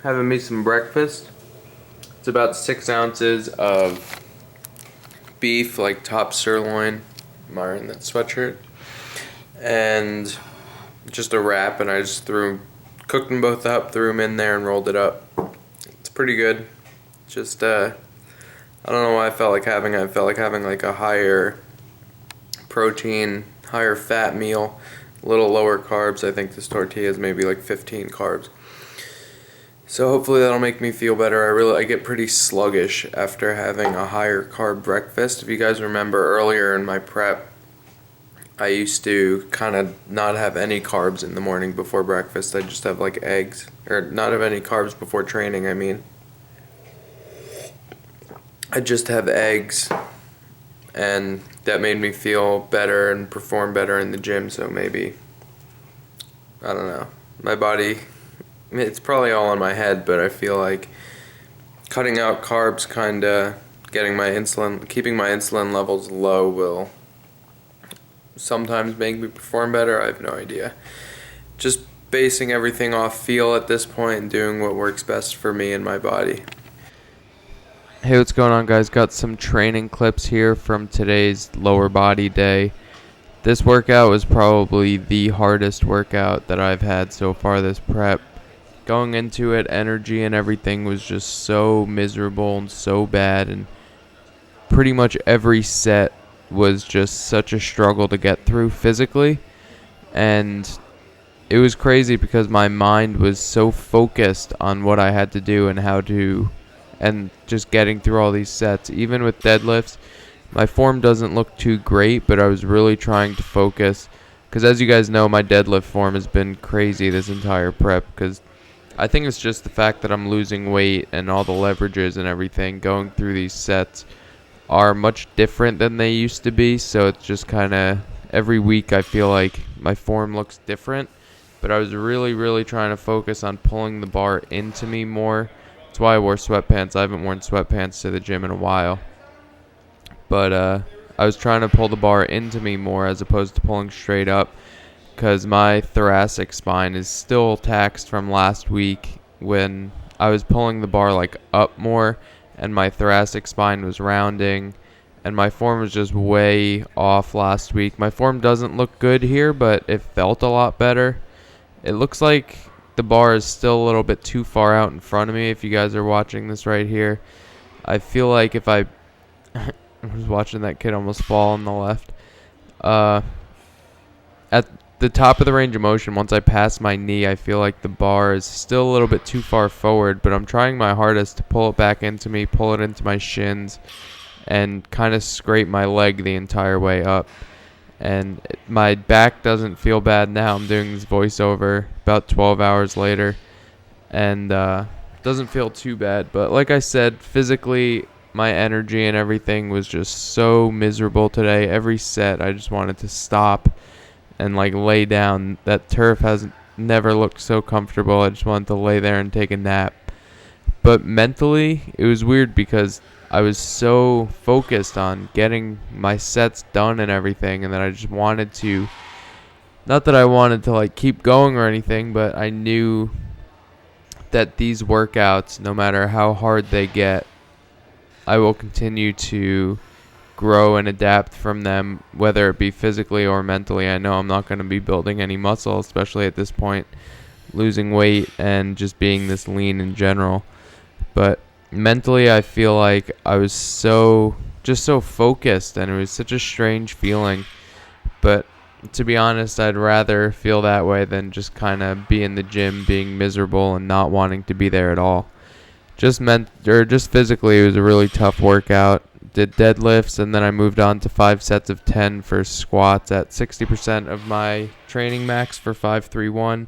having me some breakfast. It's about 6 ounces of beef, like top sirloin. I'm wearing that sweatshirt. And just a wrap, and I just cooked them both up, threw them in there, and rolled it up. It's pretty good. Just, I don't know why I felt like having like a higher protein, higher fat meal, a little lower carbs. I think this tortilla is maybe like 15 carbs. So hopefully that'll make me feel better. I get pretty sluggish after having a higher carb breakfast. If you guys remember earlier in my prep, I used to kind of not have any carbs in the morning before breakfast. I just have like eggs, or not have any carbs before training, I mean. I just have eggs, and that made me feel better and perform better in the gym, so maybe, I don't know. My body, it's probably all in my head, but I feel like cutting out carbs, kinda keeping my insulin levels low will sometimes make me perform better. I have no idea. Just basing everything off feel at this point and doing what works best for me and my body. Hey, what's going on, guys? Got some training clips here from today's lower body day. This workout was probably the hardest workout that I've had so far this prep. Going into it, energy and everything was just so miserable and so bad, and pretty much every set was just such a struggle to get through physically. And it was crazy because my mind was so focused on what I had to do and just getting through all these sets. Even with deadlifts, my form doesn't look too great, but I was really trying to focus, because as you guys know, my deadlift form has been crazy this entire prep, because I think it's just the fact that I'm losing weight and all the leverages and everything going through these sets are much different than they used to be. So it's just kind of every week I feel like my form looks different, but I was really trying to focus on pulling the bar into me more. That's why I wore sweatpants. I haven't worn sweatpants to the gym in a while, but I was trying to pull the bar into me more as opposed to pulling straight up, because my thoracic spine is still taxed from last week when I was pulling the bar like up more, and my thoracic spine was rounding, and my form was just way off last week. My form doesn't look good here, but it felt a lot better. It looks like the bar is still a little bit too far out in front of me if you guys are watching this right here. I feel like if I was watching that kid almost fall on the left. At the top of the range of motion, once I pass my knee, I feel like the bar is still a little bit too far forward, but I'm trying my hardest to pull it back into me, pull it into my shins, and kind of scrape my leg the entire way up. And my back doesn't feel bad now. I'm doing this voiceover about 12 hours later, and doesn't feel too bad. But like I said, physically, my energy and everything was just so miserable today. Every set, I just wanted to stop and like lay down. That turf has never looked so comfortable. I just wanted to lay there and take a nap. But mentally, it was weird because I was so focused on getting my sets done and everything, and that I just wanted to, not that I wanted to like keep going or anything, but I knew that these workouts, no matter how hard they get, I will continue to grow and adapt from them, whether it be physically or mentally. I know I'm not going to be building any muscle, especially at this point, losing weight and just being this lean in general. But mentally, I feel like I was so focused, and it was such a strange feeling. But to be honest, I'd rather feel that way than just kind of be in the gym being miserable and not wanting to be there at all. Just physically, it was a really tough workout. Did deadlifts, and then I moved on to 5 sets of 10 for squats at 60% of my training max for 5-3-1.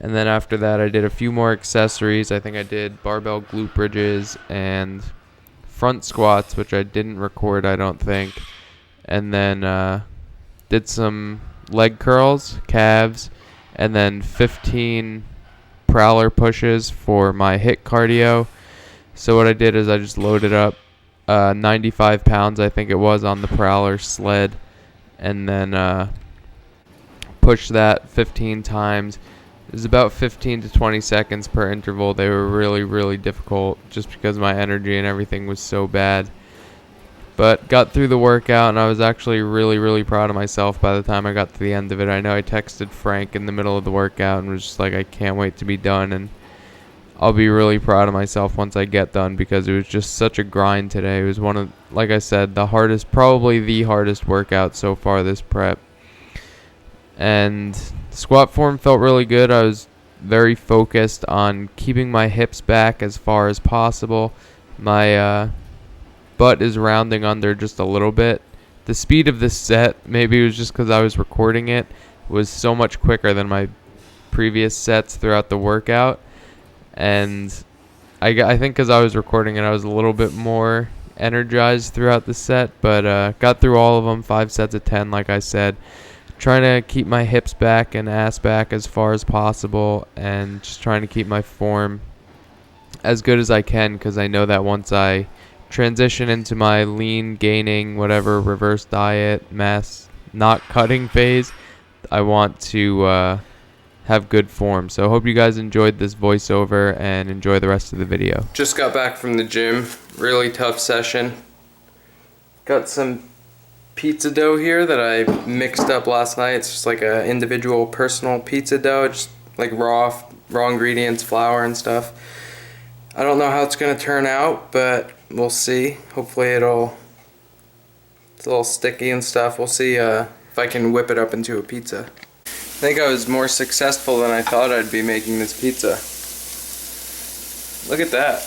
And then after that, I did a few more accessories. I think I did barbell glute bridges and front squats, which I didn't record, I don't think. And then did some leg curls, calves, and then 15 prowler pushes for my HIIT cardio. So what I did is I just loaded up 95 pounds, I think it was, on the prowler sled, and then pushed that 15 times. It was about 15 to 20 seconds per interval. They were really, really difficult just because my energy and everything was so bad. But got through the workout, and I was actually really, really proud of myself by the time I got to the end of it. I know I texted Frank in the middle of the workout and was just like, I can't wait to be done, and I'll be really proud of myself once I get done because it was just such a grind today. It was one of, like I said, probably the hardest workout so far this prep. And squat form felt really good. I was very focused on keeping my hips back as far as possible. My butt is rounding under just a little bit. The speed of this set, maybe it was just because I was recording it, was so much quicker than my previous sets throughout the workout. And I think because I was recording it, I was a little bit more energized throughout the set. But got through all of them, 5 sets of 10, like I said. Trying to keep my hips back and ass back as far as possible, and just trying to keep my form as good as I can, because I know that once I transition into my lean gaining, whatever, reverse diet, mass not cutting phase, I want to have good form. So I hope you guys enjoyed this voiceover and enjoy the rest of the video. Just got back from the gym. Really tough session. Got some pizza dough here that I mixed up last night. It's just like a individual personal pizza dough, just like raw ingredients, flour and stuff. I don't know how it's gonna turn out, but we'll see. Hopefully it's a little sticky and stuff. We'll see if I can whip it up into a pizza. I think I was more successful than I thought I'd be making this pizza. Look at that.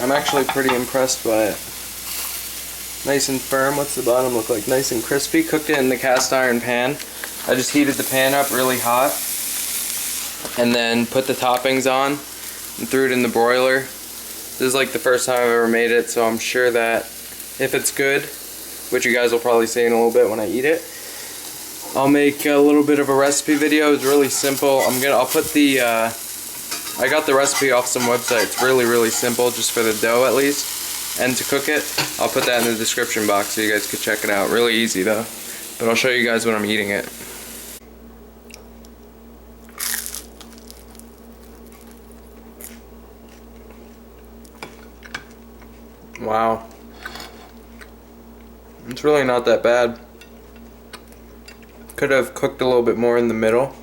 I'm actually pretty impressed by it. Nice and firm. What's the bottom look like? Nice and crispy. Cooked it in the cast iron pan. I just heated the pan up really hot and then put the toppings on and threw it in the broiler. This is like the first time I've ever made it, so I'm sure that if it's good, which you guys will probably see in a little bit when I eat it, I'll make a little bit of a recipe video. It's really simple. I'll put the I got the recipe off some website. It's really, really simple, just for the dough at least. And to cook it, I'll put that in the description box so you guys can check it out. Really easy though, but I'll show you guys when I'm eating it. Wow, it's really not that bad. Could have cooked a little bit more in the middle.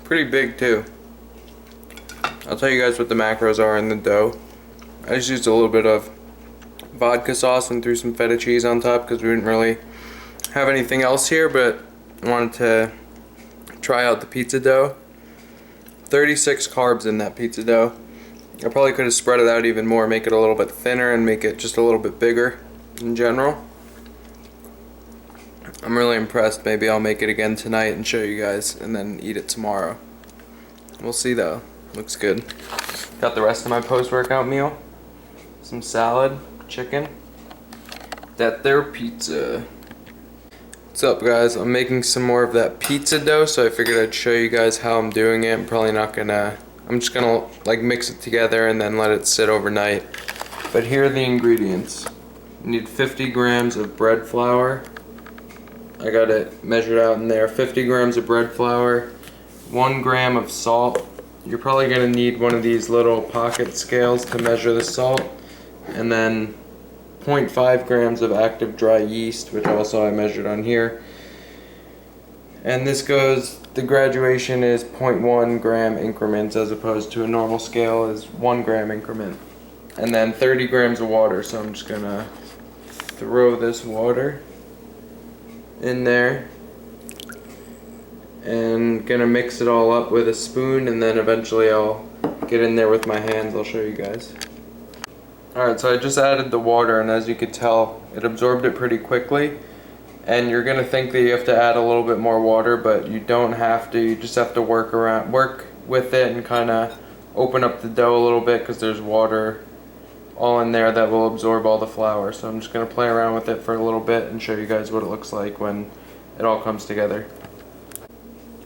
Pretty big too. I'll tell you guys what the macros are in the dough. I just used a little bit of vodka sauce and threw some feta cheese on top because we didn't really have anything else here, but I wanted to try out the pizza dough. 36 carbs in that pizza dough. I probably could have spread it out even more, make it a little bit thinner and make it just a little bit bigger in general. I'm really impressed. Maybe I'll make it again tonight and show you guys and then eat it tomorrow. We'll see though. Looks good. Got the rest of my post-workout meal. Some salad, chicken. That there pizza. What's up guys? I'm making some more of that pizza dough, so I figured I'd show you guys how I'm doing it. I'm just gonna like mix it together and then let it sit overnight. But here are the ingredients. You need 50 grams of bread flour. I got it measured out in there. 50 grams of bread flour, 1 gram of salt. You're probably gonna need one of these little pocket scales to measure the salt, and then 0.5 grams of active dry yeast, which also I measured on here. And the graduation is 0.1 gram increments as opposed to a normal scale is 1 gram increment. And then 30 grams of water, so I'm just gonna throw this water in there and gonna mix it all up with a spoon, and then eventually I'll get in there with my hands. I'll show you guys. Alright, so I just added the water, and as you could tell, it absorbed it pretty quickly. And you're gonna think that you have to add a little bit more water, but you don't have to. You just have to work with it and kind of open up the dough a little bit, because there's water all in there that will absorb all the flour. So I'm just gonna play around with it for a little bit and show you guys what it looks like when it all comes together.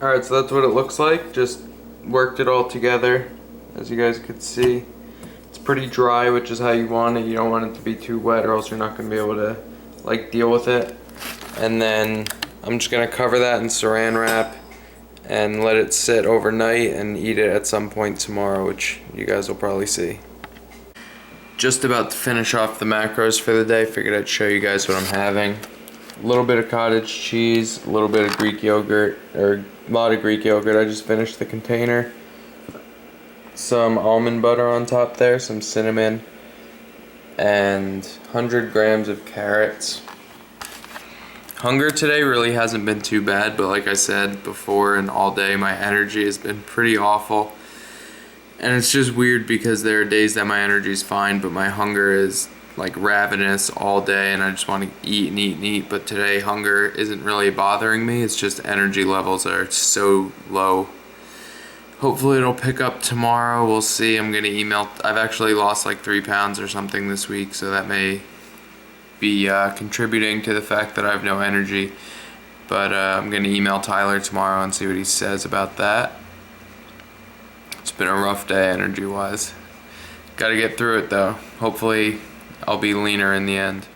Alright, so that's what it looks like. Just worked it all together, as you guys could see. It's pretty dry, which is how you want it. You don't want it to be too wet, or else you're not going to be able to like deal with it. And then I'm just going to cover that in saran wrap and let it sit overnight and eat it at some point tomorrow, which you guys will probably see. Just about to finish off the macros for the day. Figured I'd show you guys what I'm having. A little bit of cottage cheese, a little bit of Greek yogurt, or a lot of Greek yogurt. I just finished the container. Some almond butter on top there, some cinnamon, and 100 grams of carrots. Hunger today really hasn't been too bad, but like I said before and all day, my energy has been pretty awful. And it's just weird because there are days that my energy is fine, but my hunger is like ravenous all day and I just want to eat and eat and eat. But today hunger isn't really bothering me. It's just energy levels are so low. Hopefully it'll pick up tomorrow. We'll see. I'm going to email. I've actually lost like 3 pounds or something this week, so that may be contributing to the fact that I have no energy. But I'm going to email Tyler tomorrow and see what he says about that. It's been a rough day energy wise. Gotta get through it though. Hopefully I'll be leaner in the end.